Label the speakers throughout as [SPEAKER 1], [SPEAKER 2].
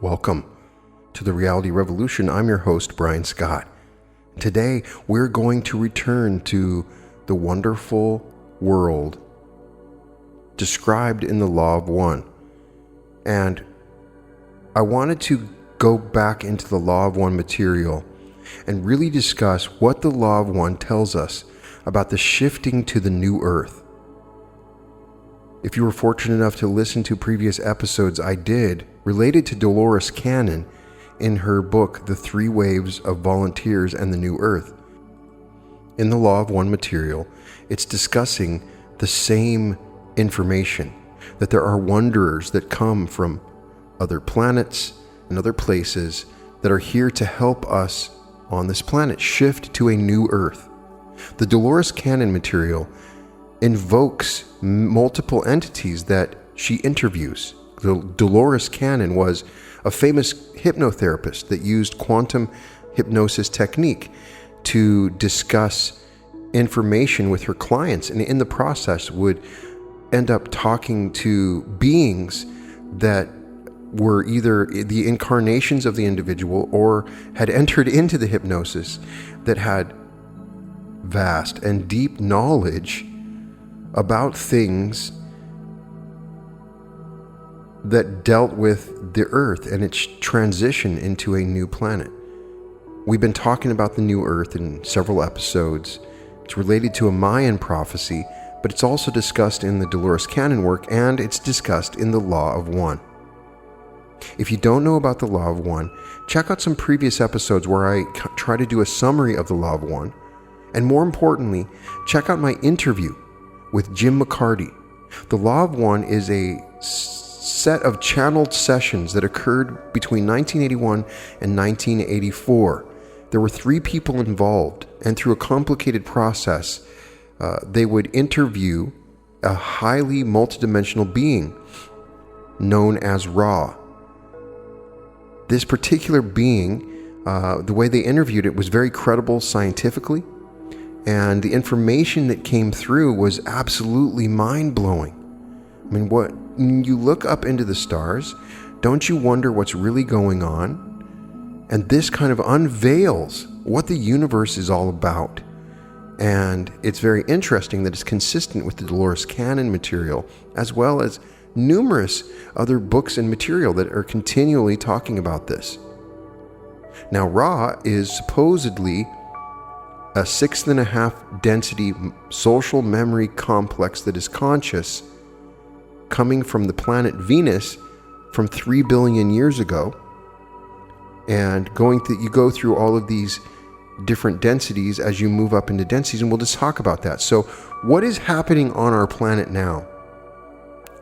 [SPEAKER 1] Welcome to the Reality Revolution. I'm your host, Brian Scott. Today, we're going to return to the wonderful world described in the Law of One. And I wanted to go back into the Law of One material and really discuss what the Law of One tells us about the shifting to the new earth. If you were fortunate enough to listen to previous episodes I did related to Dolores Cannon in her book, The Three Waves of Volunteers and the New Earth. In the Law of One material, it's discussing the same information, that there are wanderers that come from other planets and other places that are here to help us on this planet shift to a new earth. The Dolores Cannon material invokes multiple entities that she interviews. Dolores Cannon was a famous hypnotherapist that used quantum hypnosis technique to discuss information with her clients, and in the process would end up talking to beings that were either the incarnations of the individual or had entered into the hypnosis that had vast and deep knowledge about things that dealt with the Earth and its transition into a new planet. We've been talking about the new Earth in several episodes. It's related to a Mayan prophecy, but it's also discussed in the Dolores Cannon work, and it's discussed in the Law of One. If you don't know about the Law of One, check out some previous episodes where I try to do a summary of the Law of One. And more importantly, check out my interview with Jim McCarty. The Law of One is a set of channeled sessions that occurred between 1981 and 1984. There were 3 people involved, and through a complicated process, they would interview a highly multidimensional being known as Ra. This particular being, the way they interviewed it was very credible scientifically, and the information that came through was absolutely mind-blowing. I mean, when you look up into the stars, don't you wonder what's really going on? And this kind of unveils what the universe is all about. And it's very interesting that it's consistent with the Dolores Cannon material, as well as numerous other books and material that are continually talking about this. Now, Ra is supposedly a 6.5 density social memory complex that is conscious, coming from the planet Venus from 3 billion years ago, and you go through all of these different densities as you move up into densities, and we'll just talk about that. So what is happening on our planet now?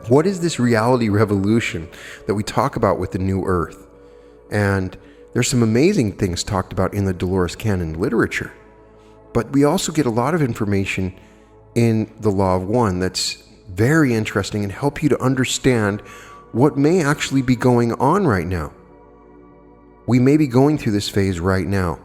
[SPEAKER 1] What is this reality revolution that we talk about with the new Earth? And there's some amazing things talked about in the Dolores Cannon literature. But we also get a lot of information in the Law of One that's very interesting and help you to understand what may actually be going on right now. We may be going through this phase right now.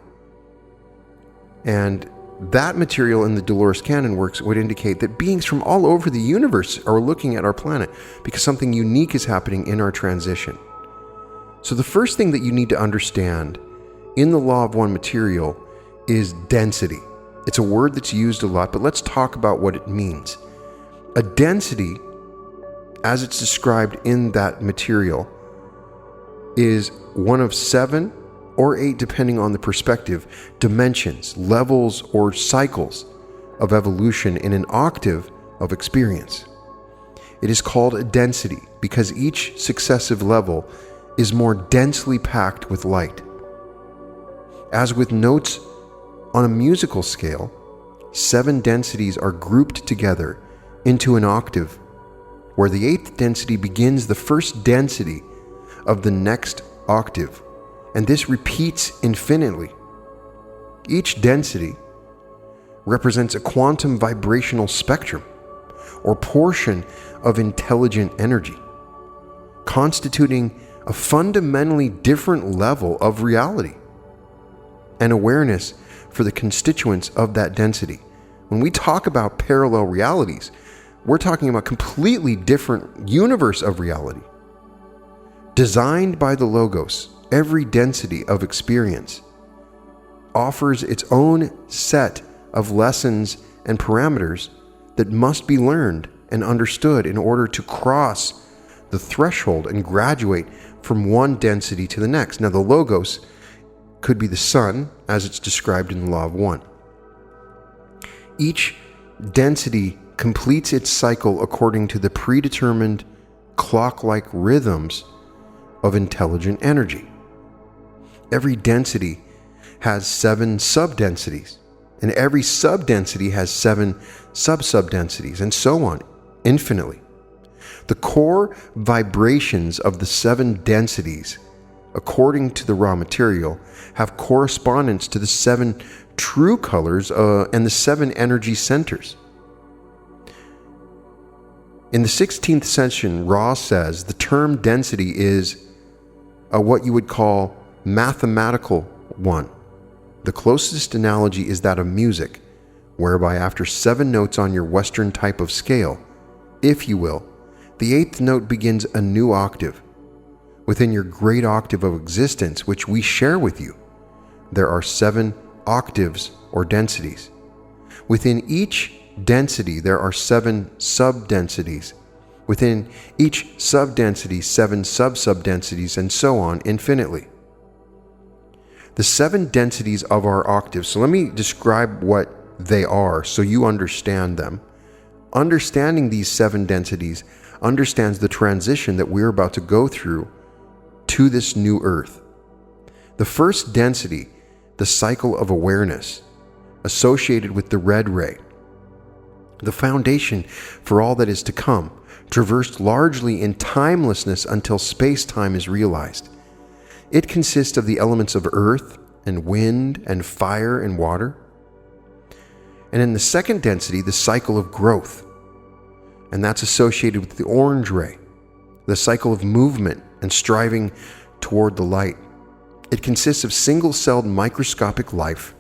[SPEAKER 1] And that material in the Dolores Cannon works would indicate that beings from all over the universe are looking at our planet because something unique is happening in our transition. So the first thing that you need to understand in the Law of One material is density. It's a word that's used a lot, but let's talk about what it means. A density, as it's described in that material, is one of 7 or 8, depending on the perspective, dimensions, levels, or cycles of evolution in an octave of experience. It is called a density because each successive level is more densely packed with light. As with notes on a musical scale, 7 densities are grouped together into an octave, where the 8th density begins the first density of the next octave, and this repeats infinitely. Each density represents a quantum vibrational spectrum, or portion of intelligent energy, constituting a fundamentally different level of reality and awareness for the constituents of that density. When we talk about parallel realities, we're talking about a completely different universe of reality. Designed by the Logos, every density of experience offers its own set of lessons and parameters that must be learned and understood in order to cross the threshold and graduate from one density to the next. Now, the Logos could be the sun, as it's described in the Law of One. Each density completes its cycle according to the predetermined clock-like rhythms of intelligent energy. Every density has 7 subdensities, and every subdensity has 7 sub-subdensities, and so on, infinitely. The core vibrations of the 7 densities, according to the raw material, have correspondence to the 7 true colors and the 7 energy centers. In the 16th session, Ra says the term density is what you would call mathematical one. The closest analogy is that of music, whereby after 7 notes on your Western type of scale, if you will, the 8th note begins a new octave. Within your great octave of existence, which we share with you, there are 7 octaves or densities. Within each density, there are 7 subdensities. Within each subdensity, 7 sub-subdensities, and so on infinitely. The 7 densities of our octaves. So let me describe what they are so you understand them. Understanding these 7 densities understands the transition that we're about to go through to this new earth. The first density, the cycle of awareness, associated with the red ray, the foundation for all that is to come, traversed largely in timelessness until space-time is realized. It consists of the elements of earth and wind and fire and water. And in the second density, the cycle of growth, and that's associated with the orange ray, the cycle of movement and striving toward the light. It consists of single-celled microscopic life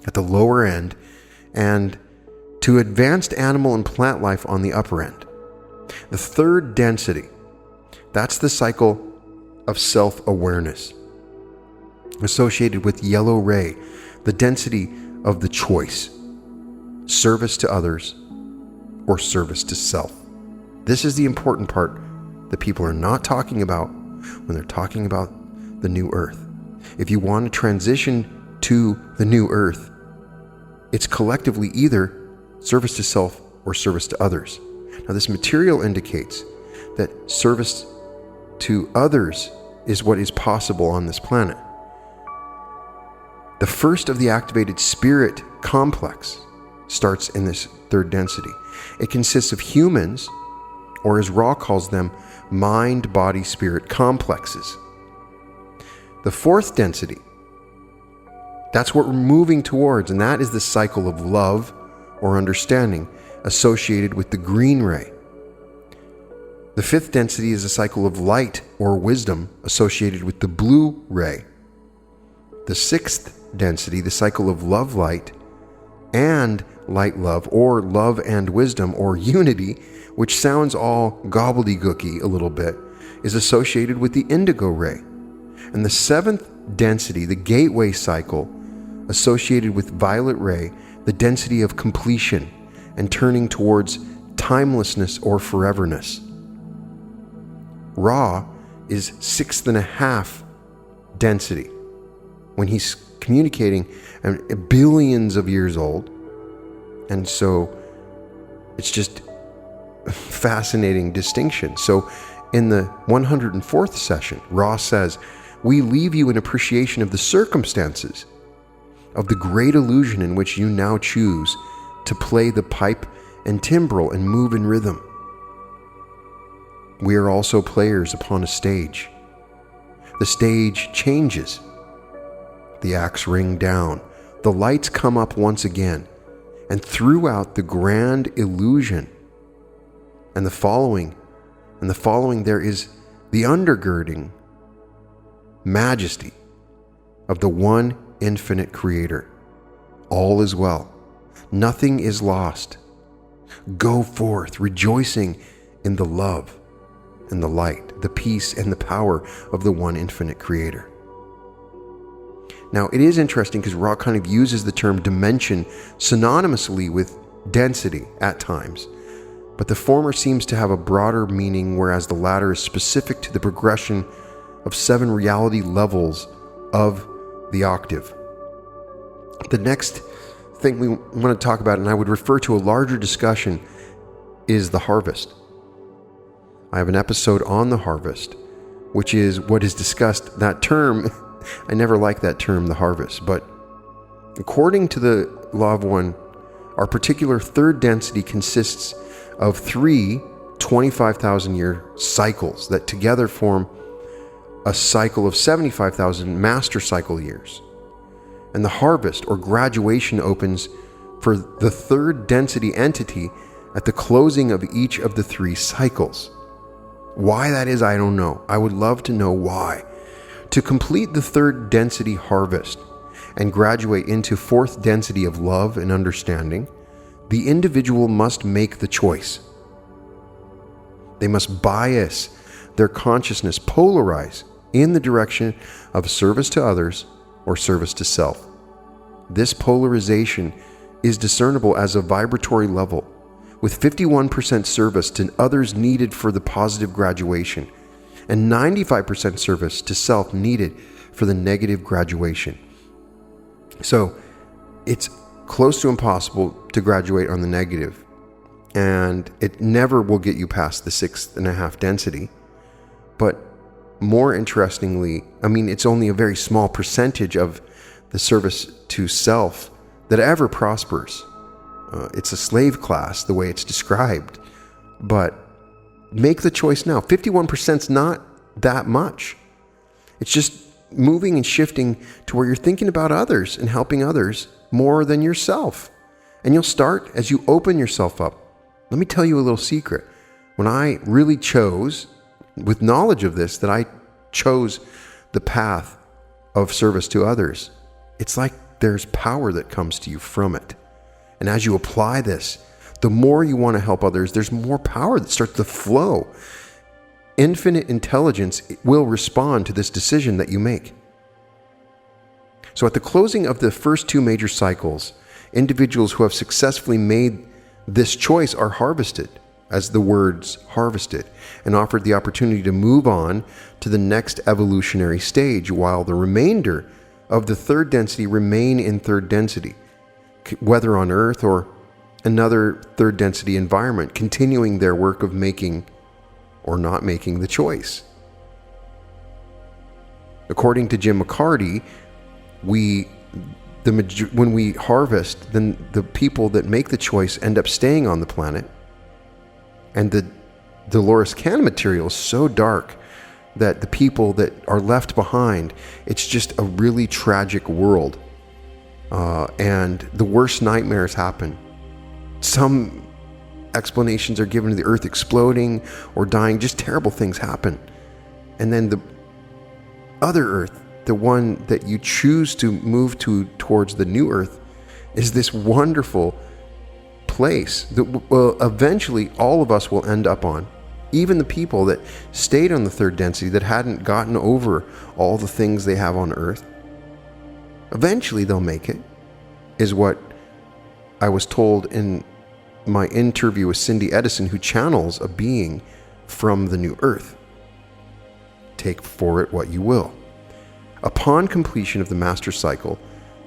[SPEAKER 1] at the lower end and to advanced animal and plant life on the upper end. The third density, that's the cycle of self-awareness, associated with yellow ray, the density of the choice, service to others or service to self. This is the important part that people are not talking about when they're talking about the new earth. If you want to transition to the new earth, it's collectively either service to self or service to others. Now, this material indicates that service to others is what is possible on this planet. The first of the activated spirit complex starts in this third density. It consists of humans, or as Ra calls them, mind, body, spirit complexes. The fourth density, that's what we're moving towards, and that is the cycle of love or understanding associated with the green ray. The fifth density is a cycle of light or wisdom associated with the blue ray. The sixth density, the cycle of love light and light love, or love and wisdom, or unity, which sounds all gobbledygooky a little bit, is associated with the indigo ray. And the seventh density, the gateway cycle, associated with violet ray, the density of completion and turning towards timelessness or foreverness. Ra is 6.5 density. When he's communicating billions of years old. And so it's just a fascinating distinction. So in the 104th session, Ra says, we leave you in appreciation of the circumstances of the great illusion in which you now choose to play the pipe and timbrel and move in rhythm. We are also players upon a stage. The stage changes. The acts ring down. The lights come up once again. And throughout the grand illusion and the following there is the undergirding majesty of the one infinite creator. All is well. Nothing is lost. Go forth rejoicing in the love and the light, the peace and the power of the one infinite creator. Now, it is interesting because Ra kind of uses the term dimension synonymously with density at times, but the former seems to have a broader meaning, whereas the latter is specific to the progression of 7 reality levels of the octave. The next thing we want to talk about, and I would refer to a larger discussion, is the harvest. I have an episode on the harvest, which is what is discussed. That term, I never liked that term, the harvest, but according to the Law of One, our particular third density consists of 3 25,000-year cycles that together form a cycle of 75,000 master cycle years. And the harvest or graduation opens for the third density entity at the closing of each of the 3 cycles. Why that is, I don't know. I would love to know why. To complete the third density harvest and graduate into 4th density of love and understanding, the individual must make the choice. They must bias their consciousness, polarize in the direction of service to others or service to self. This polarization is discernible as a vibratory level, with 51% service to others needed for the positive graduation, and 95% service to self needed for the negative graduation. So it's close to impossible to graduate on the negative, and it never will get you past the 6.5 density. But more interestingly, I mean, it's only a very small percentage of the service to self that ever prospers. It's a slave class, the way it's described. But make the choice now. 51% is not that much. It's just moving and shifting to where you're thinking about others and helping others more than yourself. And you'll start as you open yourself up. Let me tell you a little secret. When I really chose, with knowledge of this, that I chose the path of service to others, it's like there's power that comes to you from it. And as you apply this, the more you want to help others, there's more power that starts to flow. Infinite intelligence will respond to this decision that you make. So at the closing of the first 2 major cycles, individuals who have successfully made this choice are harvested, as the words harvested, and offered the opportunity to move on to the next evolutionary stage, while the remainder of the third density remain in third density, whether on Earth or another third density environment, continuing their work of making or not making the choice. According to Jim McCarty, when we harvest, then the people that make the choice end up staying on the planet. And the Dolores can material is so dark that the people that are left behind, it's just a really tragic world. And the worst nightmares happen. Some explanations are given to the earth exploding or dying. Just terrible things happen. And then the other earth, the one that you choose to move towards the new earth, is this wonderful place that eventually all of us will end up on. Even the people that stayed on the third density, that hadn't gotten over all the things they have on earth, eventually they'll make it, is what I was told in my interview with Cindy Edison, who channels a being from the new earth. Take for it what you will. Upon completion of the master cycle,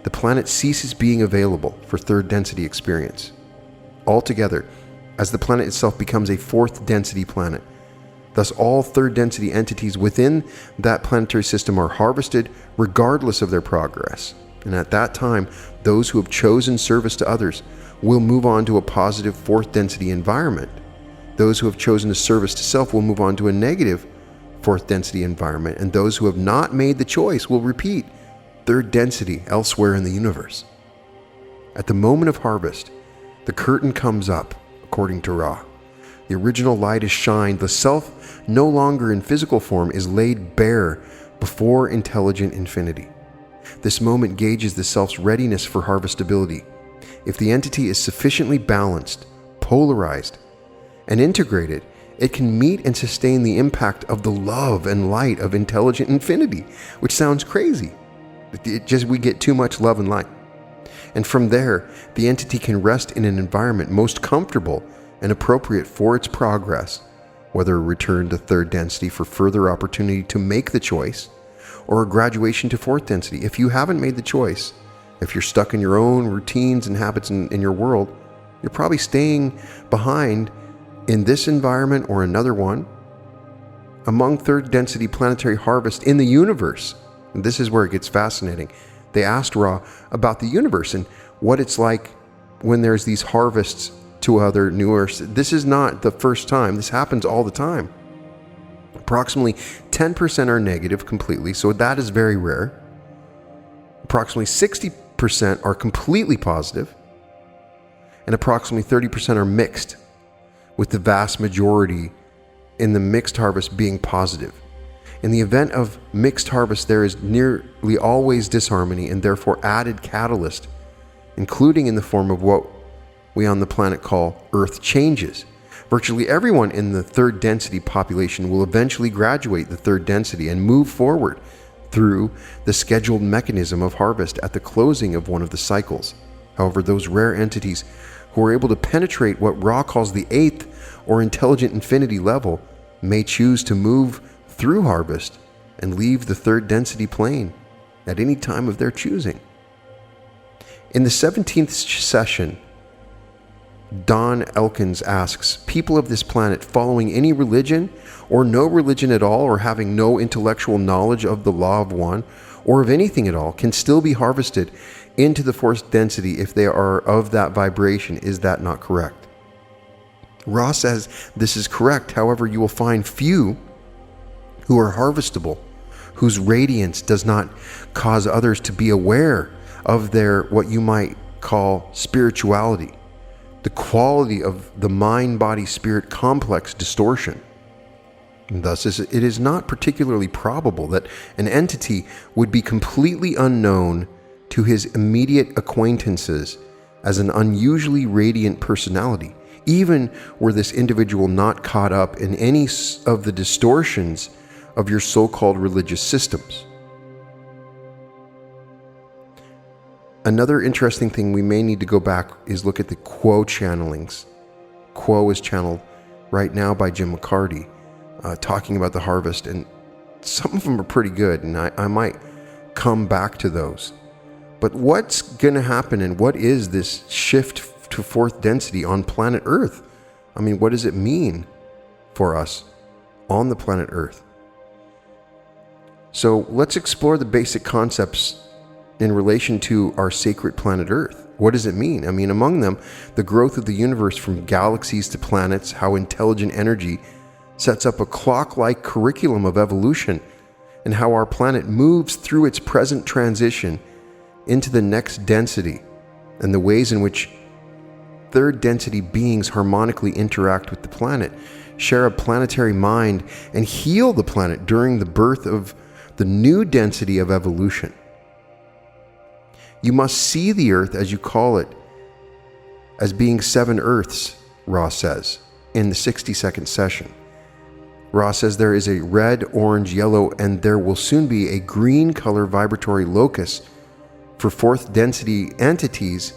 [SPEAKER 1] the planet ceases being available for third density experience altogether, as the planet itself becomes a 4th density planet. Thus, all third density entities within that planetary system are harvested regardless of their progress. And at that time, those who have chosen service to others will move on to a positive 4th density environment. Those who have chosen a service to self will move on to a negative 4th density environment. And those who have not made the choice will repeat 3rd density elsewhere in the universe. At the moment of harvest, the curtain comes up, according to Ra. The original light is shined. The self, no longer in physical form, is laid bare before intelligent infinity. This moment gauges the self's readiness for harvestability. If the entity is sufficiently balanced, polarized, and integrated, It can meet and sustain the impact of the love and light of intelligent infinity, which sounds crazy. We get too much love and light. And from there, the entity can rest in an environment most comfortable and appropriate for its progress, whether a return to third density for further opportunity to make the choice, or a graduation to fourth density. If you haven't made the choice, if you're stuck in your own routines and habits in your world, you're probably staying behind in this environment or another one among third density planetary harvest in the universe. And this is where it gets fascinating. They asked Ra about the universe and what it's like when there's these harvests to other new Earths. This is not the first time. This happens all the time. Approximately 10% are negative completely, so that is very rare. Approximately 60% are completely positive, and approximately 30% are mixed, with the vast majority in the mixed harvest being positive. In the event of mixed harvest, there is nearly always disharmony and therefore added catalyst, including in the form of what we on the planet call earth changes. Virtually everyone in the third density population will eventually graduate the third density and move forward through the scheduled mechanism of harvest at the closing of one of the cycles. However, those rare entities who are able to penetrate what Ra calls the 8th or intelligent infinity level may choose to move through harvest and leave the third density plane at any time of their choosing. In the 17th session, Don Elkins asks, people of this planet following any religion or no religion at all, or having no intellectual knowledge of the law of one or of anything at all, can still be harvested into the fourth density if they are of that vibration. Is that not correct? Ra says this is correct. However, you will find few who are harvestable, whose radiance does not cause others to be aware of their, what you might call, spirituality, the quality of the mind-body-spirit complex distortion. And thus, it is not particularly probable that an entity would be completely unknown to his immediate acquaintances as an unusually radiant personality, even were this individual not caught up in any of the distortions of your so-called religious systems. Another interesting thing we may need to go back is look at the Quo channelings. Quo is channeled right now by Jim McCarty, talking about the harvest, and some of them are pretty good, and I might come back to those. But what's going to happen, and what is this shift to fourth density on planet Earth? I mean, what does it mean for us on the planet Earth? So let's explore the basic concepts in relation to our sacred planet Earth. What does it mean? I mean, among them, the growth of the universe from galaxies to planets, how intelligent energy sets up a clock-like curriculum of evolution, and how our planet moves through its present transition into the next density, and the ways in which third density beings harmonically interact with the planet, share a planetary mind, and heal the planet during the birth of the new density of evolution. You must see the Earth, as you call it, as being 7 Earths, Ra says, in the 60-second session. Ra says there is a red, orange, yellow, and there will soon be a green color vibratory locus for fourth density entities,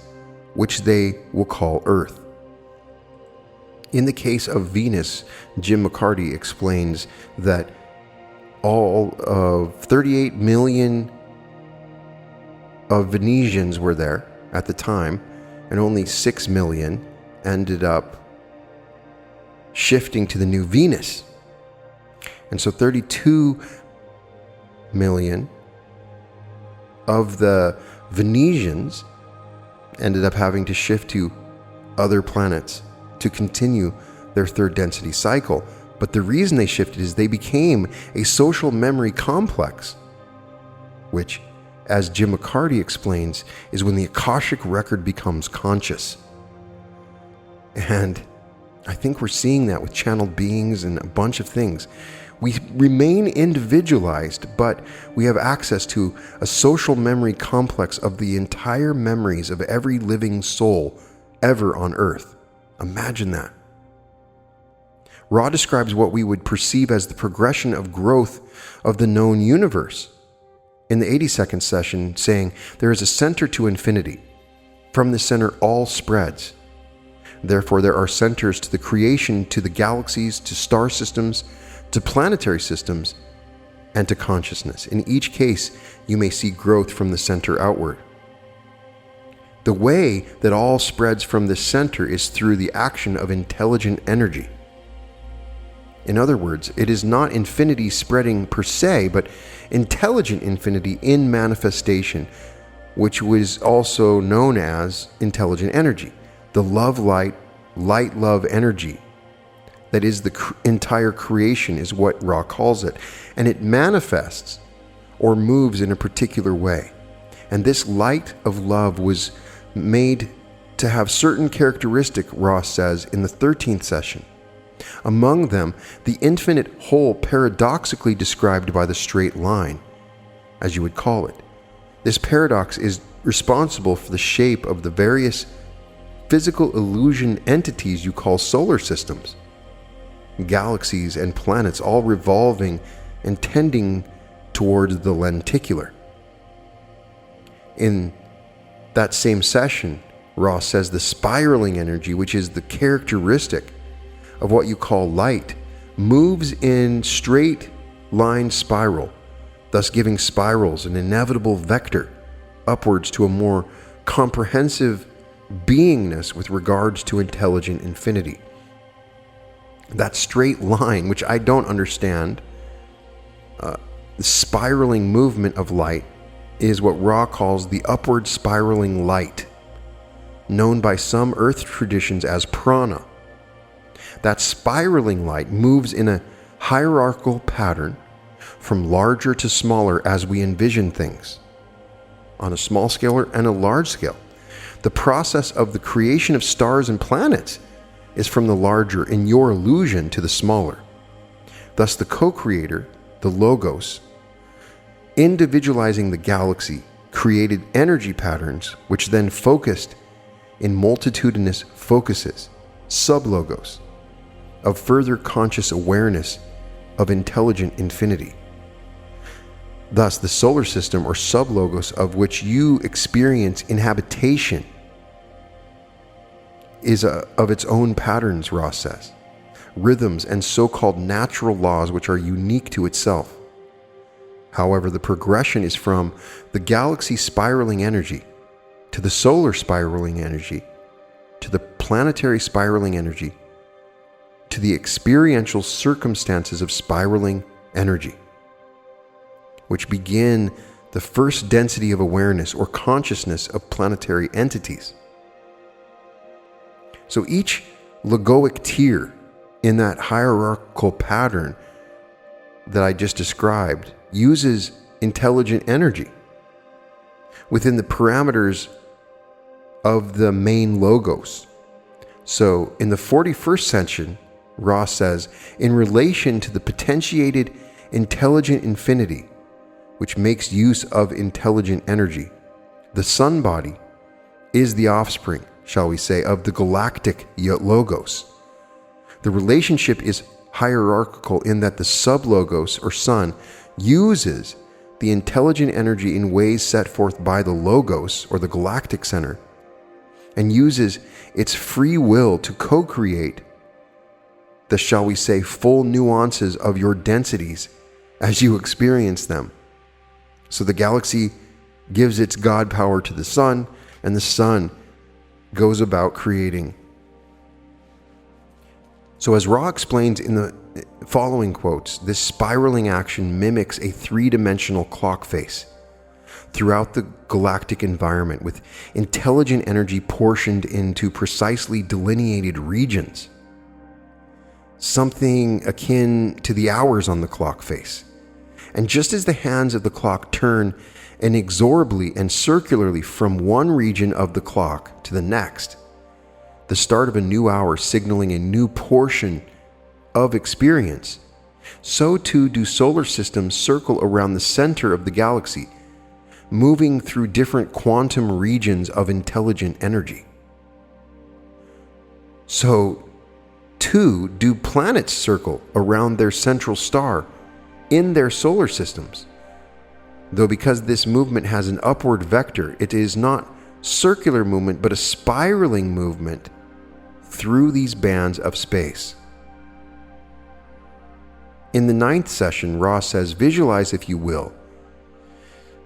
[SPEAKER 1] which they will call Earth. In the case of Venus, Jim McCarty explains that all of 38 million of Venetians were there at the time, and only 6 million ended up shifting to the new Venus. And so 32 million of the Venetians ended up having to shift to other planets to continue their third density cycle. But the reason they shifted is they became a social memory complex, which, as Jim McCarty explains, is when the Akashic record becomes conscious. And I think we're seeing that with channeled beings and a bunch of things. We remain individualized, but we have access to a social memory complex of the entire memories of every living soul ever on Earth. Imagine that. Ra describes what we would perceive as the progression of growth of the known universe in the 82nd session, saying, there is a center to infinity. From the center all spreads. Therefore, there are centers to the creation, to the galaxies, to star systems, to planetary systems, and to consciousness. In each case, you may see growth from the center outward. The way that all spreads from the center is through the action of intelligent energy. In other words, it is not infinity spreading per se, but intelligent infinity in manifestation, which was also known as intelligent energy, the love-light, light-love energy. That is, the entire creation is what Ra calls it, and it manifests or moves in a particular way. And this light of love was made to have certain characteristics, Ra says in the 13th session. Among them, the infinite whole paradoxically described by the straight line, as you would call it. This paradox is responsible for the shape of the various physical illusion entities you call solar systems, galaxies and planets, all revolving and tending towards the lenticular. In that same session, Ra says the spiraling energy, which is the characteristic of what you call light, moves in straight line spiral, thus giving spirals an inevitable vector upwards to a more comprehensive beingness with regards to intelligent infinity. That straight line, which I don't understand, the spiraling movement of light, is what Ra calls the upward spiraling light, known by some earth traditions as prana. That spiraling light moves in a hierarchical pattern from larger to smaller as we envision things, on a small scale and a large scale. The process of the creation of stars and planets is from the larger in your illusion to the smaller. Thus the co-creator, the Logos, individualizing the galaxy, created energy patterns which then focused in multitudinous focuses, sub-logos, of further conscious awareness of intelligent infinity. Thus, the solar system or sub-logos of which you experience inhabitation is of its own patterns, Ra says, rhythms and so-called natural laws which are unique to itself. However, the progression is from the galaxy spiraling energy to the solar spiraling energy to the planetary spiraling energy to the experiential circumstances of spiraling energy, which begin the first density of awareness or consciousness of planetary entities. So each logoic tier in that hierarchical pattern that I just described uses intelligent energy within the parameters of the main logos. So in the 41st session, Ra says, in relation to the potentiated intelligent infinity, which makes use of intelligent energy, the sun body is the offspring, shall we say, of the galactic logos. The relationship is hierarchical in that the sub-logos or sun uses the intelligent energy in ways set forth by the logos or the galactic center, and uses its free will to co-create the, shall we say, full nuances of your densities as you experience them. So the galaxy gives its God power to the sun, and the sun goes about creating. So as Ra explains in the following quotes, this spiraling action mimics a three-dimensional clock face throughout the galactic environment, with intelligent energy portioned into precisely delineated regions, something akin to the hours on the clock face. And just as the hands of the clock turn inexorably and circularly from one region of the clock to the next, the start of a new hour signaling a new portion of experience, so too do solar systems circle around the center of the galaxy, moving through different quantum regions of intelligent energy. So, too do planets circle around their central star in their solar systems. Though because this movement has an upward vector, it is not circular movement but a spiraling movement through these bands of space. In the 9th session, Ra says, visualize, if you will,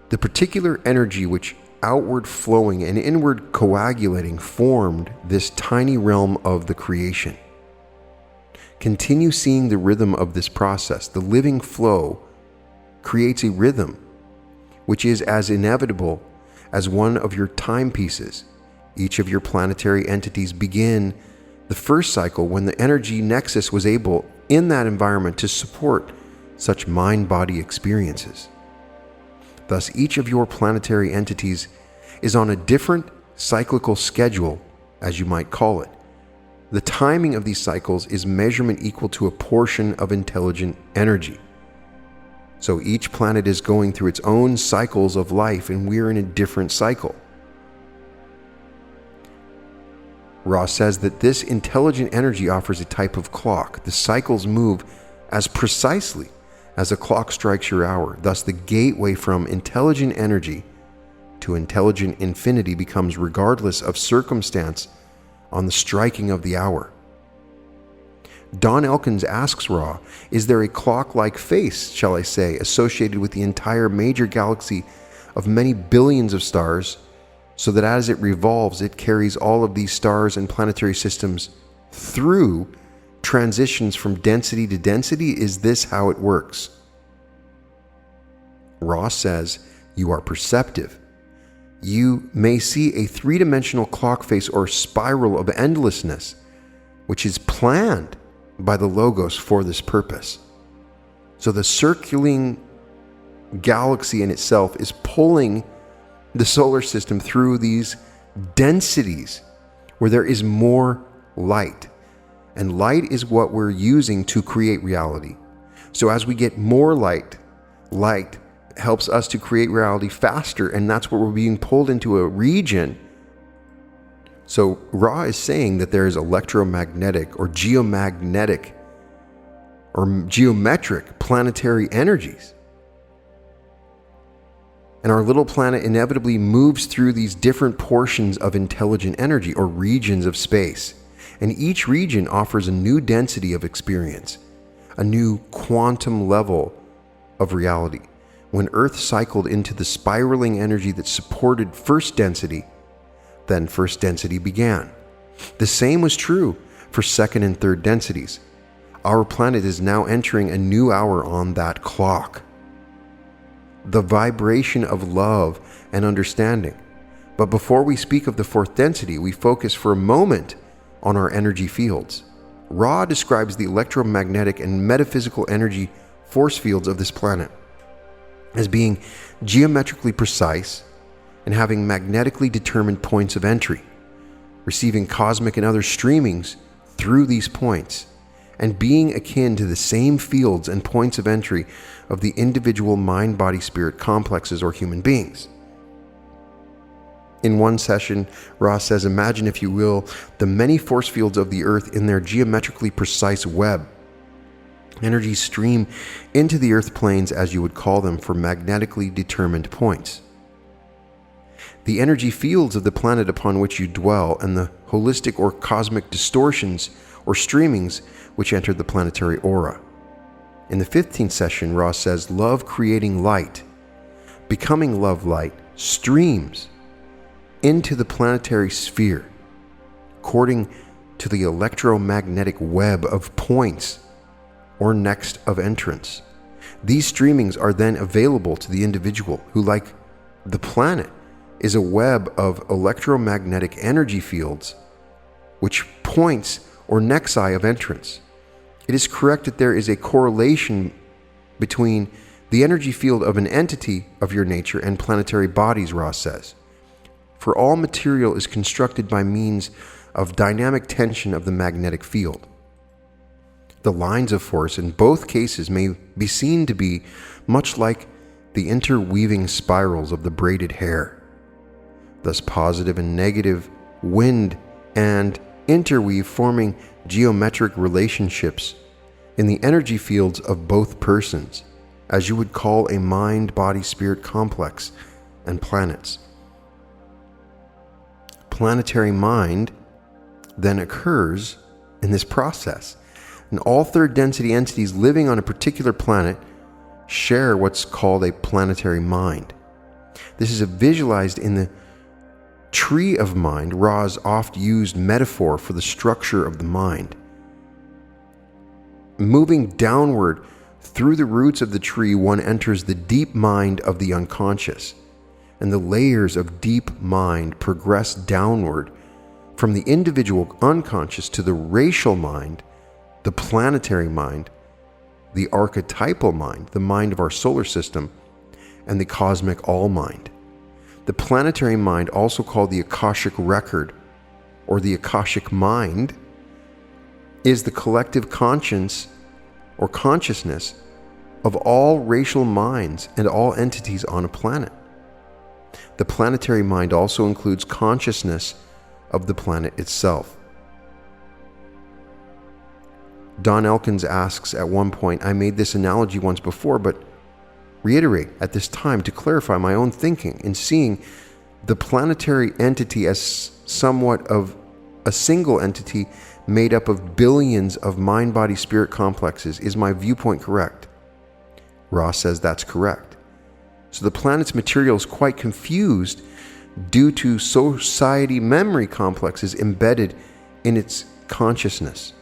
[SPEAKER 1] the particular energy which outward flowing and inward coagulating formed this tiny realm of the creation. Continue seeing the rhythm of this process. The living flow creates a rhythm which is as inevitable as one of your timepieces. Each of your planetary entities begin the first cycle when the energy nexus was able in that environment to support such mind-body experiences. Thus, each of your planetary entities is on a different cyclical schedule, as you might call it. The timing of these cycles is measurement equal to a portion of intelligent energy. So each planet is going through its own cycles of life, and we're in a different cycle. Ra says that this intelligent energy offers a type of clock. The cycles move as precisely as a clock strikes your hour. Thus, the gateway from intelligent energy to intelligent infinity becomes regardless of circumstance on the striking of the hour. Don Elkins asks Ra, is there a clock-like face, shall I say, associated with the entire major galaxy of many billions of stars, so that as it revolves, it carries all of these stars and planetary systems through transitions from density to density? Is this how it works? Ra says, you are perceptive. You may see a three-dimensional clock face or spiral of endlessness, which is planned by the Logos for this purpose. So the circling galaxy in itself is pulling the solar system through these densities where there is more light. And light is what we're using to create reality. So as we get more light helps us to create reality faster, and that's where we're being pulled into a region. So Ra is saying that there is electromagnetic or geomagnetic or geometric planetary energies. And our little planet inevitably moves through these different portions of intelligent energy or regions of space. And each region offers a new density of experience, a new quantum level of reality. When Earth cycled into the spiraling energy that supported first density, then first density began. The same was true for second and third densities. Our planet is now entering a new hour on that clock. The vibration of love and understanding. But before we speak of the fourth density, we focus for a moment on our energy fields. Ra describes the electromagnetic and metaphysical energy force fields of this planet as being geometrically precise and having magnetically determined points of entry, receiving cosmic and other streamings through these points, and being akin to the same fields and points of entry of the individual mind-body-spirit complexes or human beings. In one session, Ra says, imagine, if you will, the many force fields of the Earth in their geometrically precise web. Energies stream into the Earth planes, as you would call them, for magnetically determined points. The energy fields of the planet upon which you dwell and the holistic or cosmic distortions or streamings which enter the planetary aura. In the 15th session, Ra says, love creating light, becoming love light, streams into the planetary sphere, according to the electromagnetic web of points or next of entrance. These streamings are then available to the individual who, like the planet, is a web of electromagnetic energy fields which points or nexi of entrance. It is correct that there is a correlation between the energy field of an entity of your nature and planetary bodies, Ra says. For all material is constructed by means of dynamic tension of the magnetic field. The lines of force in both cases may be seen to be much like the interweaving spirals of the braided hair. Thus positive and negative wind and interweave, forming geometric relationships in the energy fields of both persons, as you would call a mind-body-spirit complex and planets. Planetary mind then occurs in this process, and all third density entities living on a particular planet share what's called a planetary mind. This is visualized in the tree of mind, Ra's oft-used metaphor for the structure of the mind. Moving downward through the roots of the tree, one enters the deep mind of the unconscious, and the layers of deep mind progress downward from the individual unconscious to the racial mind, the planetary mind, the archetypal mind, the mind of our solar system, and the cosmic all-mind. The planetary mind, also called the Akashic record or the Akashic mind, is the collective conscience or consciousness of all racial minds and all entities on a planet. The planetary mind also includes consciousness of the planet itself. Don Elkins asks at one point, I made this analogy once before, but reiterate at this time to clarify my own thinking in seeing the planetary entity as somewhat of a single entity made up of billions of mind-body-spirit complexes. Is my viewpoint correct? Ra says that's correct. So the planet's material is quite confused due to society memory complexes embedded in its consciousness.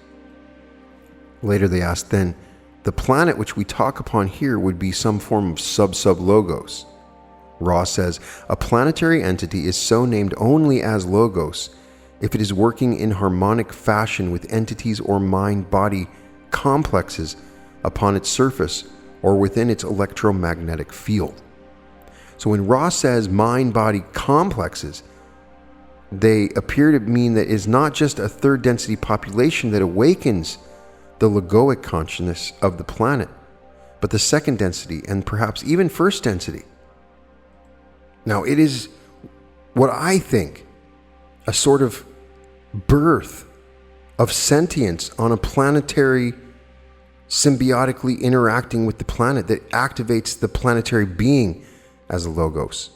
[SPEAKER 1] Later they ask then, the planet which we talk upon here would be some form of sub-logos. Ra says, a planetary entity is so named only as logos if it is working in harmonic fashion with entities or mind-body complexes upon its surface or within its electromagnetic field. So when Ra says mind-body complexes, they appear to mean that it's not just a third density population that awakens the logoic consciousness of the planet, but the second density and perhaps even first density. Now, it is what I think a sort of birth of sentience on a planetary, symbiotically interacting with the planet that activates the planetary being as a logos.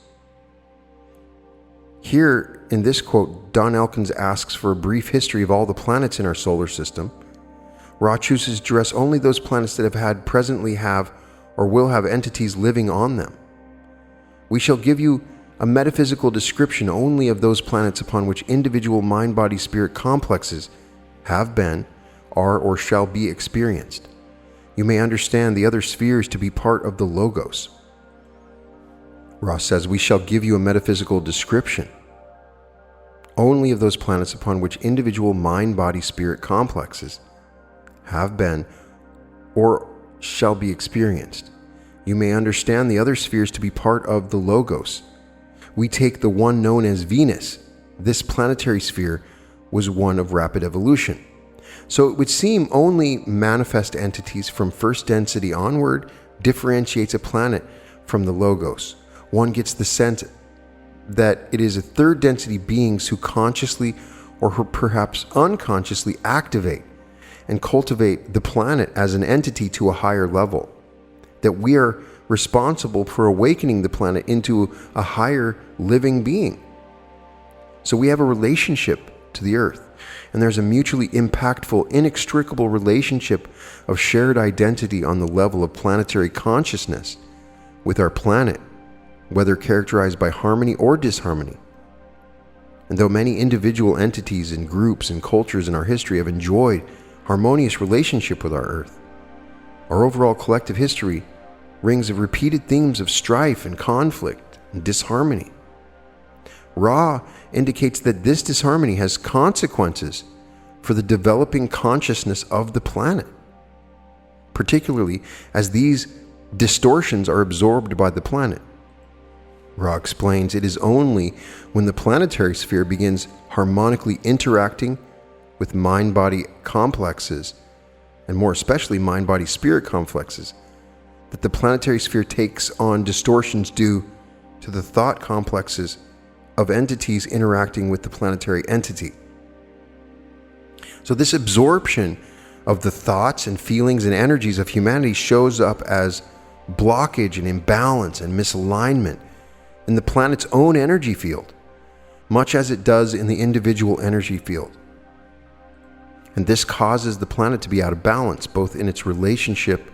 [SPEAKER 1] Here in this quote, Don Elkins asks for a brief history of all the planets in our solar system. Ra chooses to address only those planets that have had, presently have, or will have entities living on them. We shall give you a metaphysical description only of those planets upon which individual mind-body-spirit complexes have been, are, or shall be experienced. You may understand the other spheres to be part of the logos. Ra says, we shall give you a metaphysical description only of those planets upon which individual mind-body-spirit complexes have been, or shall be experienced. You may understand the other spheres to be part of the logos. We take the one known as Venus. This planetary sphere was one of rapid evolution. So it would seem only manifest entities from first density onward differentiates a planet from the logos. One gets the sense that it is a third density beings who consciously or perhaps unconsciously activate and cultivate the planet as an entity to a higher level. That we are responsible for awakening the planet into a higher living being. So we have a relationship to the earth, and there's a mutually impactful, inextricable relationship of shared identity on the level of planetary consciousness with our planet, whether characterized by harmony or disharmony. And though many individual entities and groups and cultures in our history have enjoyed harmonious relationship with our earth, our overall collective history rings of repeated themes of strife and conflict and disharmony. Ra indicates that this disharmony has consequences for the developing consciousness of the planet, particularly as these distortions are absorbed by the planet. Ra explains it is only when the planetary sphere begins harmonically interacting with mind-body complexes, and more especially mind-body-spirit complexes, that the planetary sphere takes on distortions due to the thought complexes of entities interacting with the planetary entity. So this absorption of the thoughts and feelings and energies of humanity shows up as blockage and imbalance and misalignment in the planet's own energy field, much as it does in the individual energy field. And this causes the planet to be out of balance, both in its relationship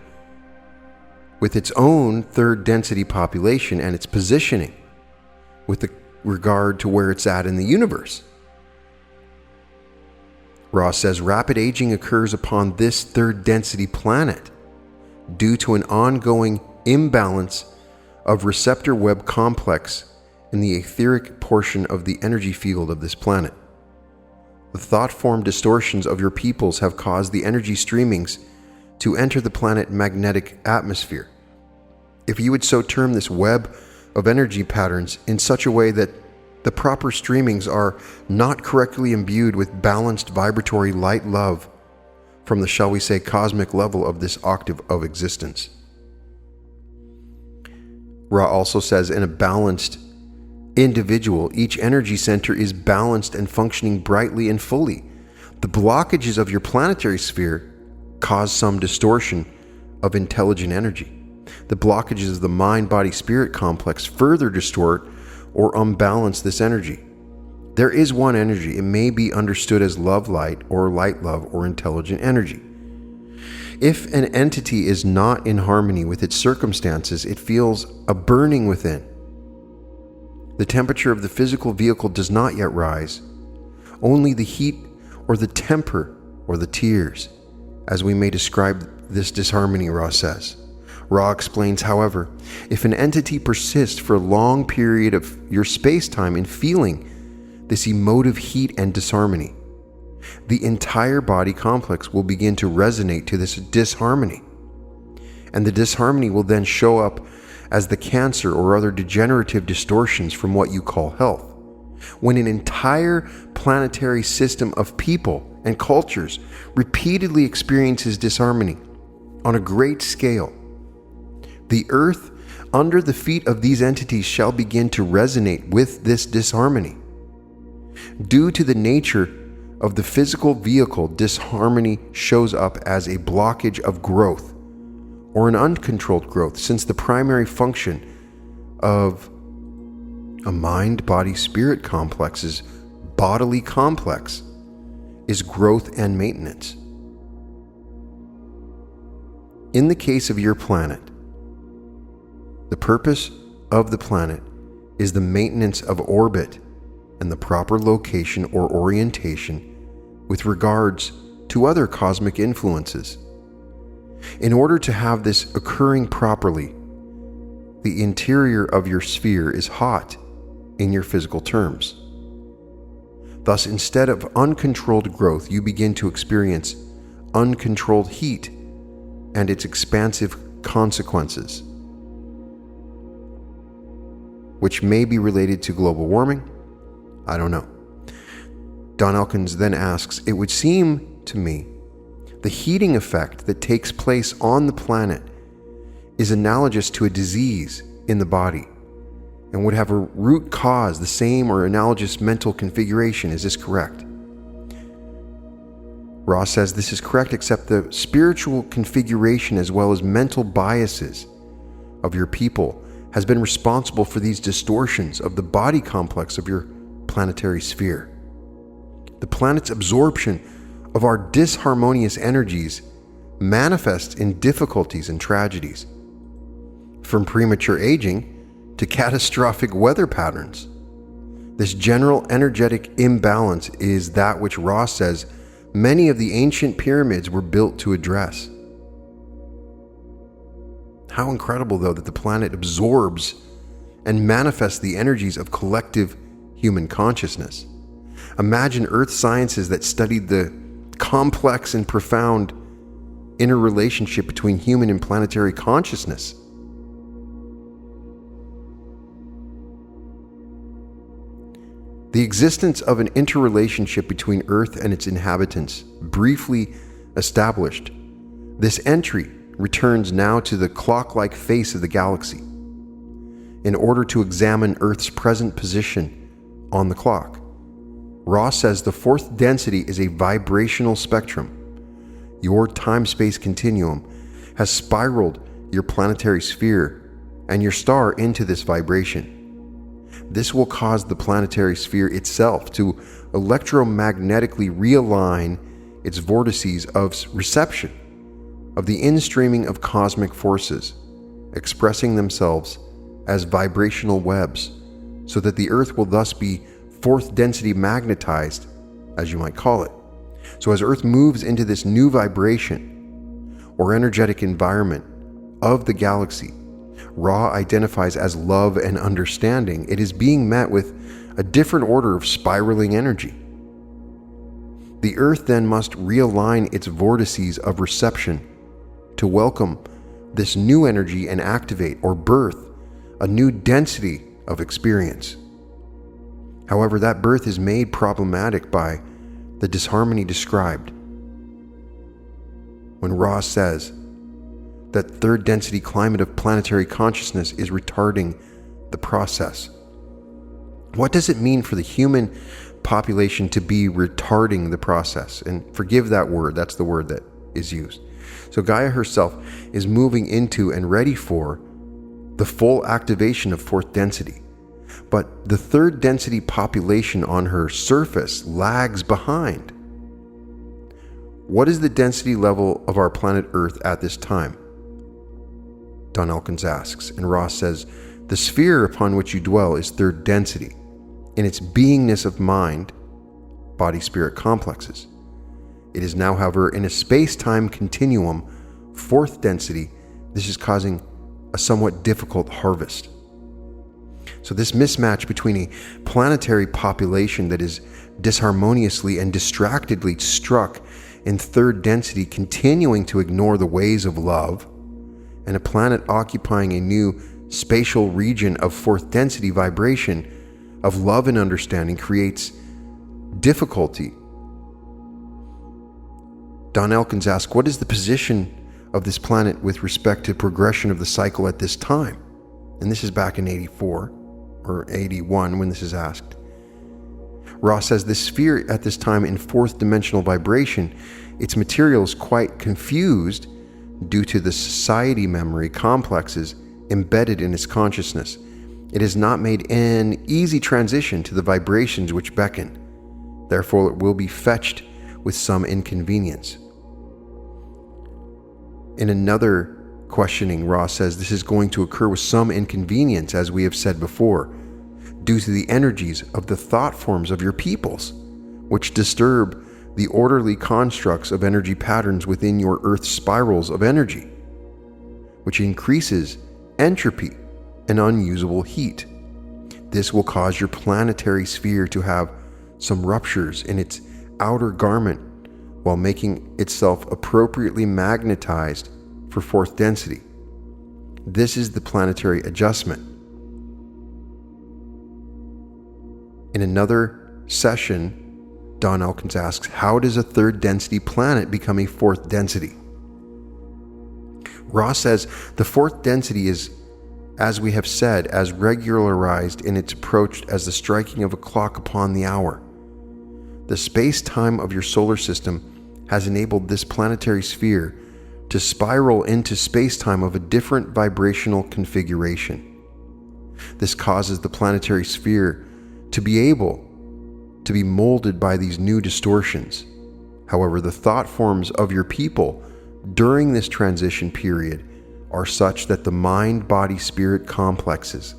[SPEAKER 1] with its own third density population and its positioning with regard to where it's at in the universe. Ross says rapid aging occurs upon this third density planet due to an ongoing imbalance of receptor web complex in the etheric portion of the energy field of this planet. The thought form distortions of your peoples have caused the energy streamings to enter the planet magnetic atmosphere. If you would so term this web of energy patterns in such a way that the proper streamings are not correctly imbued with balanced vibratory light love from the, shall we say, cosmic level of this octave of existence. Ra also says in a balanced individual, each energy center is balanced and functioning brightly and fully. The blockages of your planetary sphere cause some distortion of intelligent energy. The blockages of the mind-body-spirit complex further distort or unbalance this energy. There is one energy. It may be understood as love light or light love or intelligent energy. If an entity is not in harmony with its circumstances, it feels a burning within. The temperature of the physical vehicle does not yet rise. Only the heat or the temper or the tears, as we may describe this disharmony, Ra says. Ra explains, however, if an entity persists for a long period of your space-time in feeling this emotive heat and disharmony, the entire body complex will begin to resonate to this disharmony. And the disharmony will then show up as the cancer or other degenerative distortions from what you call health. When an entire planetary system of people and cultures repeatedly experiences disharmony on a great scale, the earth under the feet of these entities shall begin to resonate with this disharmony. Due to the nature of the physical vehicle, disharmony shows up as a blockage of growth or an uncontrolled growth, since the primary function of a mind-body-spirit complex's bodily complex is growth and maintenance. In the case of your planet, the purpose of the planet is the maintenance of orbit and the proper location or orientation with regards to other cosmic influences. In order to have this occurring properly, the interior of your sphere is hot in your physical terms. Thus, instead of uncontrolled growth, you begin to experience uncontrolled heat and its expansive consequences, which may be related to global warming. I don't know. Don Elkins then asks, it would seem to me the heating effect that takes place on the planet is analogous to a disease in the body and would have a root cause the same or analogous mental configuration. Is this correct? Ross says this is correct, except the spiritual configuration as well as mental biases of your people has been responsible for these distortions of the body complex of your planetary sphere. The planet's absorption of our disharmonious energies manifests in difficulties and tragedies, from premature aging to catastrophic weather patterns. This general energetic imbalance is that which Ross says many of the ancient pyramids were built to address. How incredible, though, that the planet absorbs and manifests the energies of collective human consciousness. Imagine earth sciences that studied the complex and profound interrelationship between human and planetary consciousness. The existence of an interrelationship between Earth and its inhabitants, briefly established, this entry returns now to the clock-like face of the galaxy in order to examine Earth's present position on the clock. Ross says the fourth density is a vibrational spectrum. Your time-space continuum has spiraled your planetary sphere and your star into this vibration. This will cause the planetary sphere itself to electromagnetically realign its vortices of reception of the instreaming of cosmic forces, expressing themselves as vibrational webs, so that the Earth will thus be fourth density magnetized, as you might call it. So as Earth moves into this new vibration or energetic environment of the galaxy, Ra identifies as love and understanding. It is being met with a different order of spiraling energy. The Earth then must realign its vortices of reception to welcome this new energy and activate or birth a new density of experience. However, that birth is made problematic by the disharmony described when Ra says that third density climate of planetary consciousness is retarding the process. What does it mean for the human population to be retarding the process? And forgive that word, that's the word that is used. So Gaia herself is moving into and ready for the full activation of fourth density. But the third density population on her surface lags behind. What is the density level of our planet Earth at this time? Don Elkins asks, and Ross says, the sphere upon which you dwell is third density, in its beingness of mind, body-spirit complexes. It is now, however, in a space-time continuum, fourth density. This is causing a somewhat difficult harvest. So this mismatch between a planetary population that is disharmoniously and distractedly struck in third density, continuing to ignore the ways of love, and a planet occupying a new spatial region of fourth density vibration of love and understanding creates difficulty. Don Elkins asks, what is the position of this planet with respect to progression of the cycle at this time? And this is back in 84 or 81 when this is asked. Ross says the sphere at this time in fourth dimensional vibration, its material is quite confused due to the society memory complexes embedded in its consciousness. It has not made an easy transition to the vibrations which beckon. Therefore, it will be fetched with some inconvenience. In another questioning, Ross says this is going to occur with some inconvenience, as we have said before, due to the energies of the thought forms of your peoples, which disturb the orderly constructs of energy patterns within your Earth's spirals of energy, which increases entropy and unusable heat. This will cause your planetary sphere to have some ruptures in its outer garment while making itself appropriately magnetized for fourth density. This is the planetary adjustment. In another session, Don Elkins asks, how does a third density planet become a fourth density? Ross says the fourth density is, as we have said, as regularized in its approach as the striking of a clock upon the hour. The space-time of your solar system has enabled this planetary sphere to spiral into space-time of a different vibrational configuration. This causes the planetary sphere to be able to be molded by these new distortions. However, the thought forms of your people during this transition period are such that the mind-body-spirit complexes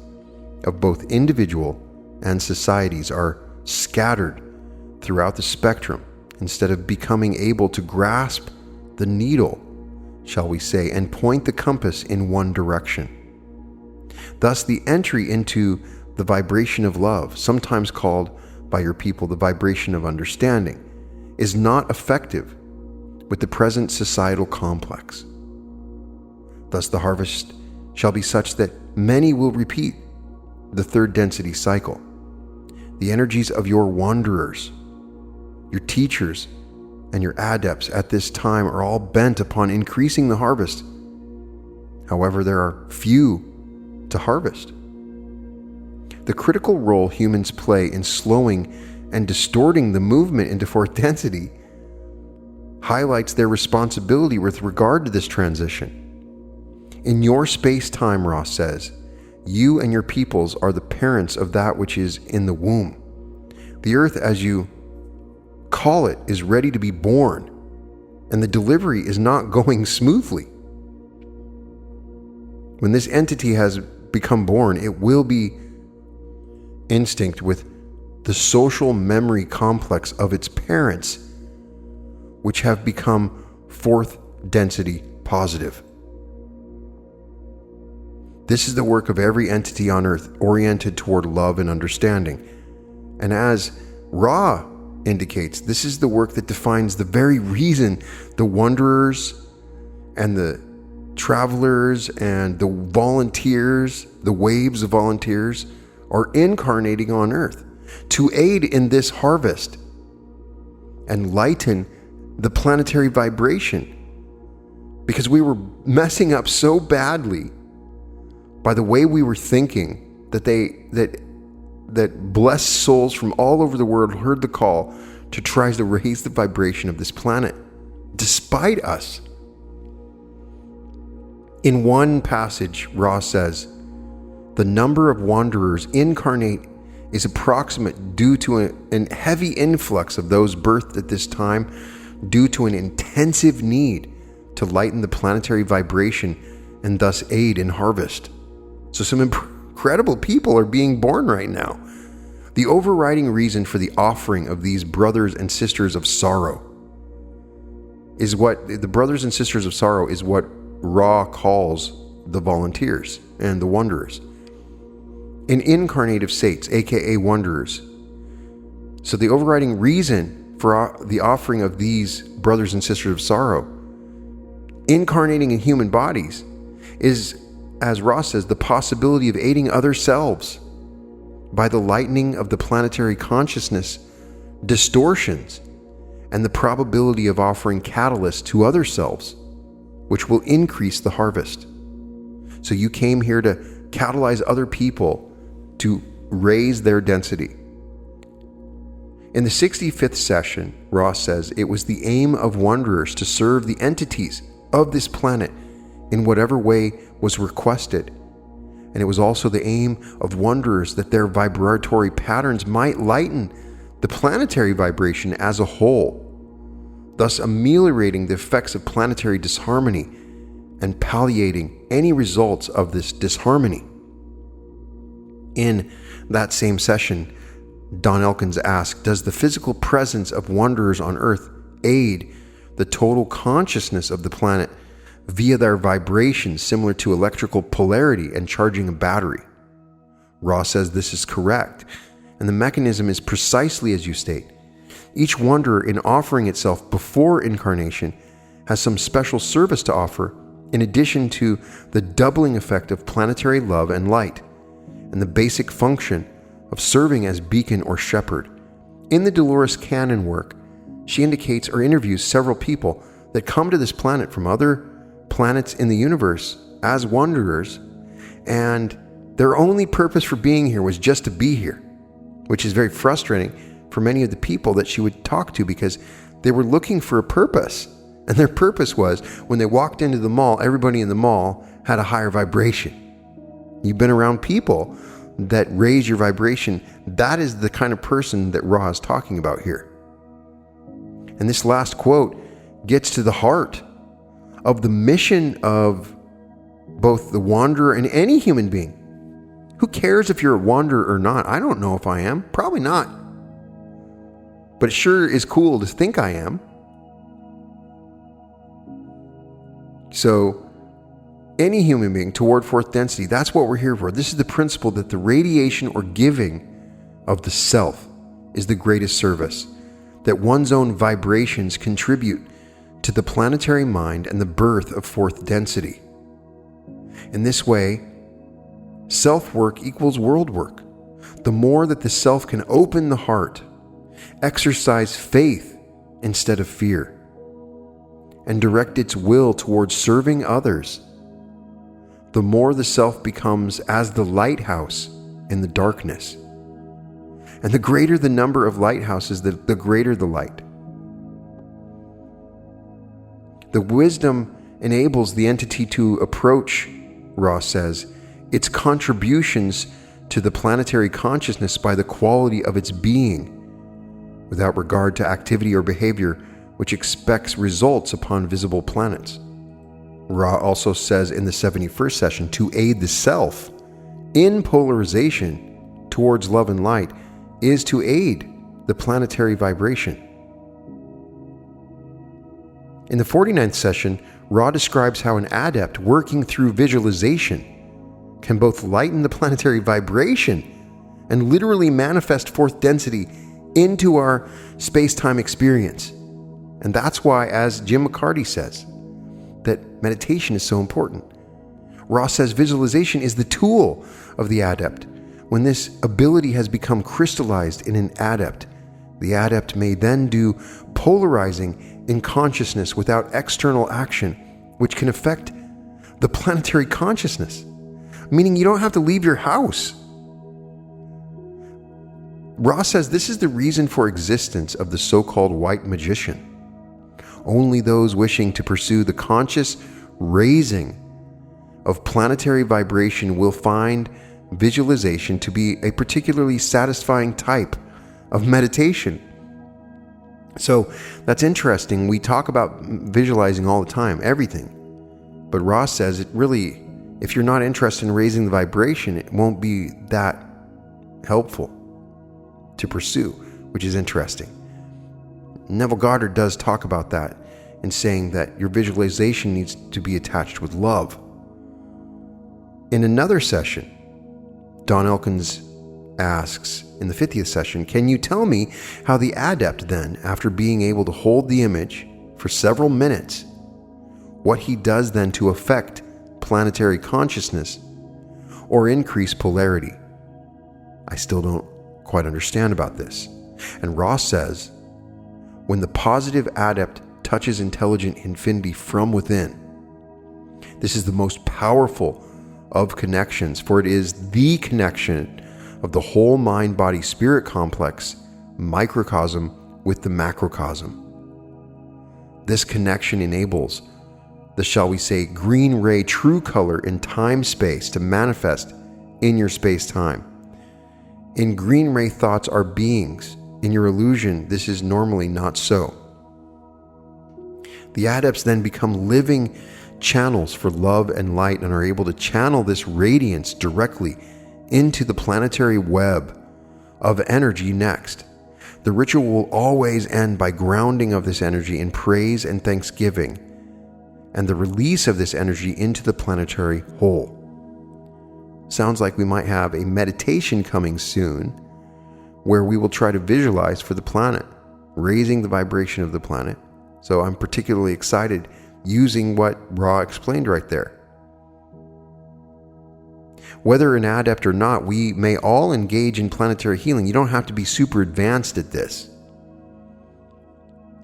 [SPEAKER 1] of both individual and societies are scattered throughout the spectrum instead of becoming able to grasp the needle, shall we say, and point the compass in one direction. Thus, the entry into the vibration of love, sometimes called by your people the vibration of understanding, is not effective with the present societal complex. Thus, the harvest shall be such that many will repeat the third density cycle. The energies of your wanderers, your teachers, and your adepts at this time are all bent upon increasing the harvest. However, there are few to harvest. The critical role humans play in slowing and distorting the movement into fourth density highlights their responsibility with regard to this transition. In your space-time, Ross says, you and your peoples are the parents of that which is in the womb. The earth, as you call it, is ready to be born, and the delivery is not going smoothly. When this entity has become born, it will be instinct with the social memory complex of its parents, which have become fourth density positive. This is the work of every entity on earth oriented toward love and understanding. And as Ra indicates, this is the work that defines the very reason the wanderers and the travelers and the volunteers, the waves of volunteers, are incarnating on earth to aid in this harvest and lighten the planetary vibration, because we were messing up so badly by the way we were thinking that blessed souls from all over the world heard the call to try to raise the vibration of this planet despite us. In one passage, Ra says, the number of wanderers incarnate is approximate due to a heavy influx of those birthed at this time due to an intensive need to lighten the planetary vibration and thus aid in harvest. So some incredible people are being born right now. The overriding reason for the offering of these brothers and sisters of sorrow is what Ra calls the volunteers and the wanderers. In incarnative states, aka wanderers. So the overriding reason for the offering of these brothers and sisters of sorrow, incarnating in human bodies, is, as Ross says, the possibility of aiding other selves by the lightening of the planetary consciousness distortions and the probability of offering catalysts to other selves, which will increase the harvest. So you came here to catalyze other people to raise their density. In the 65th session, Ross says, it was the aim of wanderers to serve the entities of this planet in whatever way was requested. And it was also the aim of wanderers that their vibratory patterns might lighten the planetary vibration as a whole, thus ameliorating the effects of planetary disharmony and palliating any results of this disharmony. In that same session, Don Elkins asked, does the physical presence of wanderers on Earth aid the total consciousness of the planet via their vibrations similar to electrical polarity and charging a battery? Ross says this is correct, and the mechanism is precisely as you state. Each wanderer, in offering itself before incarnation, has some special service to offer in addition to the doubling effect of planetary love and light, and the basic function of serving as beacon or shepherd. In the Dolores canon work, she indicates or interviews several people that come to this planet from other planets in the universe as wanderers, and their only purpose for being here was just to be here, which is very frustrating for many of the people that she would talk to, because they were looking for a purpose. And their purpose was, when they walked into the mall, everybody in the mall had a higher vibration. You've been around people that raise your vibration. That is the kind of person that Ra is talking about here. And this last quote gets to the heart of the mission of both the wanderer and any human being. Who cares if you're a wanderer or not? I don't know if I am. Probably not. But it sure is cool to think I am. So, any human being toward fourth density, that's what we're here for. This is the principle that the radiation or giving of the self is the greatest service, that one's own vibrations contribute to the planetary mind and the birth of fourth density. In this way, self-work equals world work. The more that the self can open the heart, exercise faith instead of fear, and direct its will towards serving others, the more the self becomes as the lighthouse in the darkness. And the greater the number of lighthouses, the greater the light. The wisdom enables the entity to approach, Ra says, its contributions to the planetary consciousness by the quality of its being, without regard to activity or behavior which expects results upon visible planets. Ra also says in the 71st session to aid the self in polarization towards love and light is to aid the planetary vibration. In the 49th session, Ra describes how an adept working through visualization can both lighten the planetary vibration and literally manifest forth density into our space-time experience. And that's why, as Jim McCarty says, that meditation is so important. Ra says visualization is the tool of the adept. When this ability has become crystallized in an adept, the adept may then do polarizing in consciousness without external action, which can affect the planetary consciousness, meaning you don't have to leave your house. Ra says this is the reason for existence of the so-called white magician. Only those wishing to pursue the conscious raising of planetary vibration will find visualization to be a particularly satisfying type of meditation. So that's interesting. We talk about visualizing all the time, everything. But Ra says it really, if you're not interested in raising the vibration, it won't be that helpful to pursue, which is interesting. Neville Goddard does talk about that in saying that your visualization needs to be attached with love. In another session, Don Elkins asks in the 50th session, can you tell me how the adept then, after being able to hold the image for several minutes, what he does then to affect planetary consciousness or increase polarity? I still don't quite understand about this. And Ross says, when the positive adept touches intelligent infinity from within, this is the most powerful of connections, for it is the connection of the whole mind-body-spirit complex, microcosm with the macrocosm. This connection enables the, shall we say, green ray true color in time-space to manifest in your space-time. In green ray thoughts are beings. In your illusion, this is normally not so. The adepts then become living channels for love and light and are able to channel this radiance directly into the planetary web of energy next. The ritual will always end by grounding of this energy in praise and thanksgiving, and the release of this energy into the planetary whole. Sounds like we might have a meditation coming soon where we will try to visualize for the planet, raising the vibration of the planet. So I'm particularly excited using what Ra explained right there. Whether an adept or not, we may all engage in planetary healing. You don't have to be super advanced at this.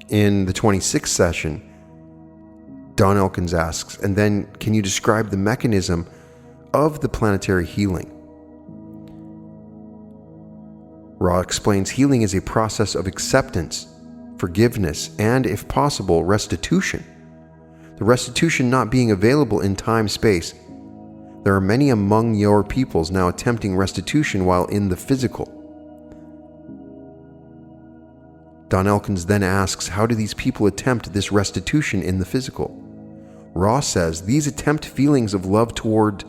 [SPEAKER 1] In the 26th session, Don Elkins asks, and then can you describe the mechanism of the planetary healing? Ra explains healing is a process of acceptance, forgiveness, and, if possible, restitution. The restitution not being available in time-space. There are many among your peoples now attempting restitution while in the physical. Don Elkins then asks, how do these people attempt this restitution in the physical? Ra says, these attempt feelings of love toward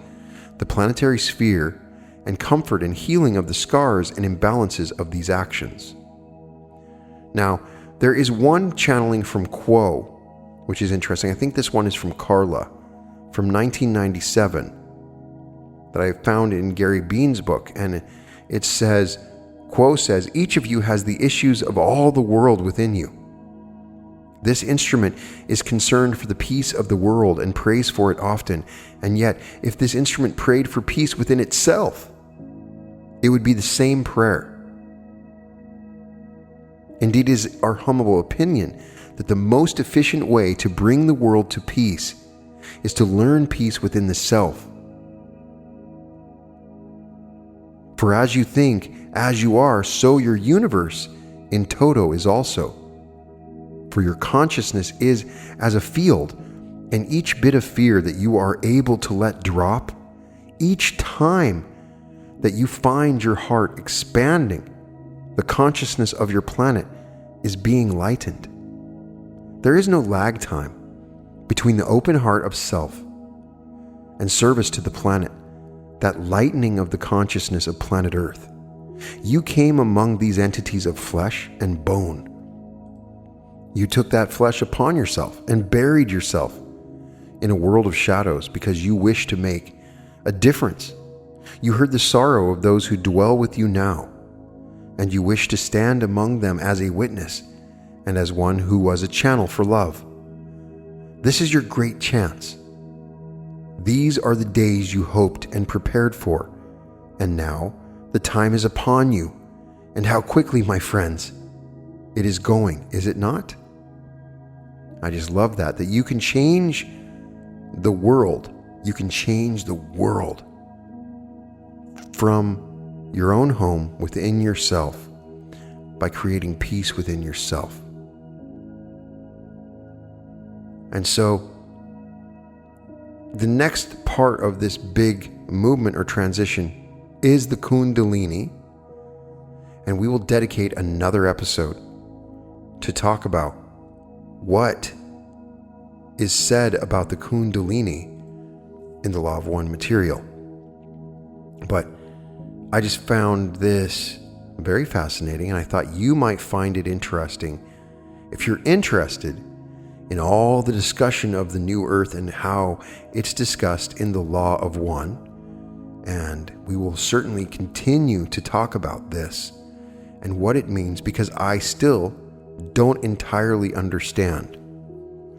[SPEAKER 1] the planetary sphere and comfort and healing of the scars and imbalances of these actions. Now, there is one channeling from Quo, which is interesting. I think this one is from Carla, from 1997, that I found in Gary Bean's book. And it says, Quo says, each of you has the issues of all the world within you. This instrument is concerned for the peace of the world and prays for it often. And yet, if this instrument prayed for peace within itself, it would be the same prayer. Indeed, it is our humble opinion that the most efficient way to bring the world to peace is to learn peace within the self. For as you think, as you are, so your universe in toto is also. For your consciousness is as a field, and each bit of fear that you are able to let drop, each time that you find your heart expanding, the consciousness of your planet is being lightened. There is no lag time between the open heart of self and service to the planet, that lightening of the consciousness of planet Earth. You came among these entities of flesh and bone. You took that flesh upon yourself and buried yourself in a world of shadows because you wish to make a difference. You heard the sorrow of those who dwell with you now, and you wish to stand among them as a witness and as one who was a channel for love. This is your great chance. These are the days you hoped and prepared for, and now the time is upon you. And how quickly, my friends, it is going, is it not? I just love that you can change the world. You can change the world from your own home within yourself by creating peace within yourself. And so the next part of this big movement or transition is the Kundalini, and we will dedicate another episode to talk about what is said about the Kundalini in the Law of One material. But I just found this very fascinating, and I thought you might find it interesting if you're interested in all the discussion of the new earth and how it's discussed in the Law of One. And we will certainly continue to talk about this and what it means, because I still don't entirely understand.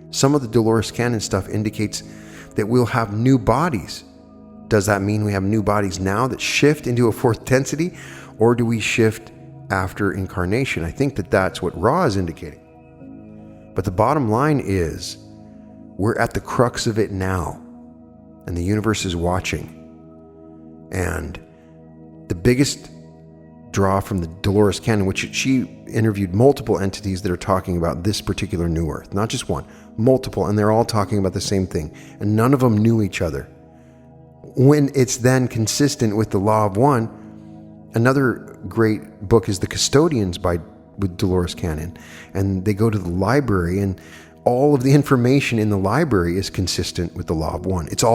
[SPEAKER 1] Some of the Dolores canon stuff indicates that we'll have new bodies. Does that mean we have new bodies now that shift into a fourth density, or do we shift after incarnation? I think that that's what Ra is indicating. But the bottom line is, we're at the crux of it now, and the universe is watching. And the biggest draw from the Dolores canon, which she interviewed multiple entities that are talking about this particular new earth, not just one, multiple, and they're all talking about the same thing, and none of them knew each other. When it's then consistent with the Law of One, another great book is The Custodians with Dolores Cannon, and they go to the library, and all of the information in the library is consistent with the Law of One. It's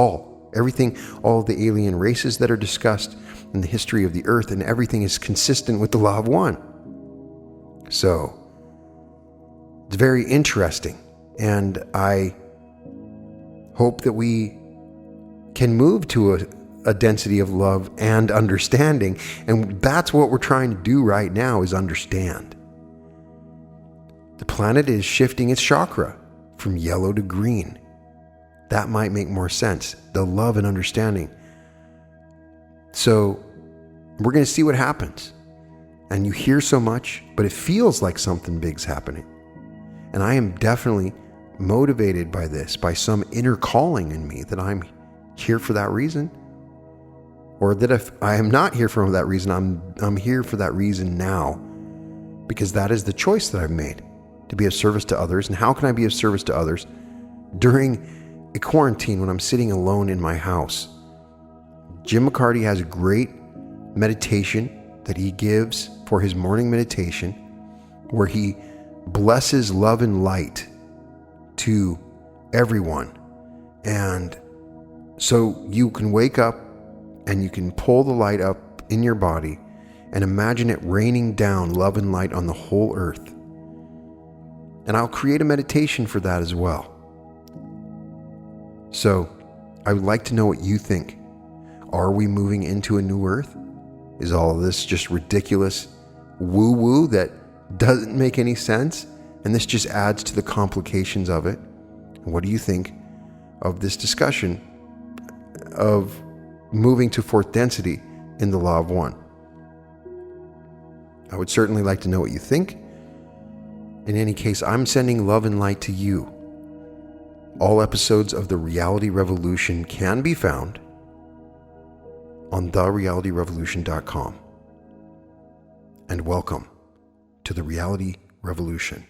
[SPEAKER 1] everything, all of the alien races that are discussed in the history of the earth, and everything is consistent with the Law of One. So it's very interesting, and I hope that we can move to a density of love and understanding, and that's what we're trying to do right now, is understand. The planet is shifting its chakra from yellow to green. That might make more sense. The love and understanding. So we're going to see what happens. And you hear so much, but it feels like something big's happening. And I am definitely motivated by this, by some inner calling in me, that I'm here for that reason. Or that if I am not here for that reason, I'm here for that reason now. Because that is the choice that I've made, to be of service to others. And how can I be of service to others during a quarantine when I'm sitting alone in my house? Jim McCarty has a great meditation that he gives for his morning meditation, where he blesses love and light to everyone. And so you can wake up and you can pull the light up in your body and imagine it raining down love and light on the whole earth. And I'll create a meditation for that as well. So I would like to know what you think. Are we moving into a new earth? Is all of this just ridiculous woo-woo that doesn't make any sense? And this just adds to the complications of it. What do you think of this discussion of moving to fourth density in the Law of One? I would certainly like to know what you think. In any case, I'm sending love and light to you. All episodes of the Reality Revolution can be found on therealityrevolution.com. And welcome to the Reality Revolution.